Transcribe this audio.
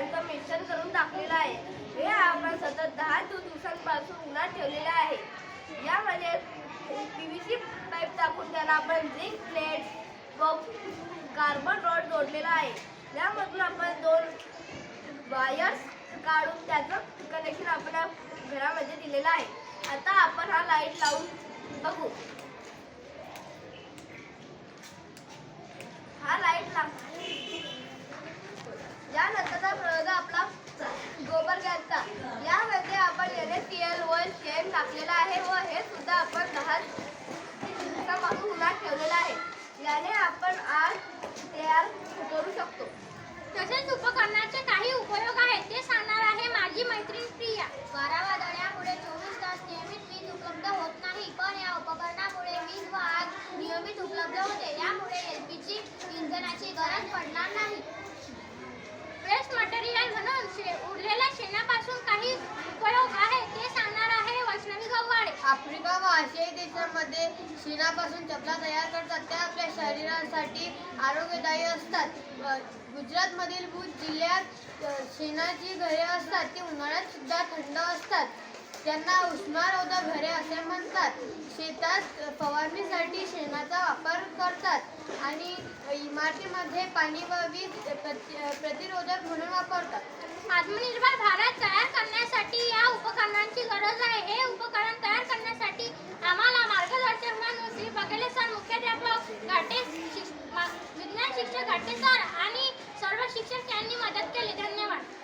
यांचं मिश्रण करून टाकलेलं आहे. हे आपण सतत 10 दिवसांपासून उन्हात ठेवलेलं आहे. यामध्ये PVC पाईप टाकून त्याला आपण झिंक प्लेट व कार्बन रॉड जोडलेला आहे. यामधून आपण 2 वायर्स काढून त्याचं कनेक्शन आपल्या घरामध्ये दिलेलं आहे. आता आपण हा लाईट लावून बघू. हा लाईट यानंतरचा प्रयोग आपला गोबर गॅसचा. यामध्ये आपण NaCl व शेण टाकलेला आहे व हे सुद्धा आपण 10 दिवसांपासून उन्हात ठेवलेलं आहे. याने आपण आग तयार करू शकतो. तसेच उपकरणाचे काही उपयोग आहेत ते सांगणार आहे माझी मैत्रीण प्रिया. वारा वादळामुळे 24 तास नियमित वीज उपलब्ध होत नाही, पण या उपकरणामुळे वीज व आग नियमित उपलब्ध होते. यामुळे LPG इंधनाची गरज पडणार नाही. वेस्ट मटेरियल म्हणून उरलेल्या शेणापासून काही उपयोग आहेत ते सांगणार आहे वैष्णवी गव्हाडे. आफ्रिका व आशियाई देशांमध्ये शेणापासून चपला तयार करतात. त्या आपल्या शरीरासाठी आरोग्यदायी असतात. गुजरातमधील भुज जिल्ह्यात शेणाची घरे असतात. ती उन्हाळ्यात सुद्धा थंड असतात. त्यांना उष्णरोधक घरे असे म्हणतात. शेतात फवारणीसाठी शेणाचा वापर करतात आणि इमारतीमध्ये पाणी व वीज प्रतिरोधक म्हणून वापरतात. आत्मनिर्भर भारत तयार करण्यासाठी या उपकरणांची गरज आहे. हे उपकरण तयार करण्यासाठी आम्हाला मार्गदर्शक म्हणून श्री बघेले सर, मुख्याध्यापक घाटे, विज्ञान शिक्षक घाटे सर आणि सर्व शिक्षक यांनी मदत केली. धन्यवाद.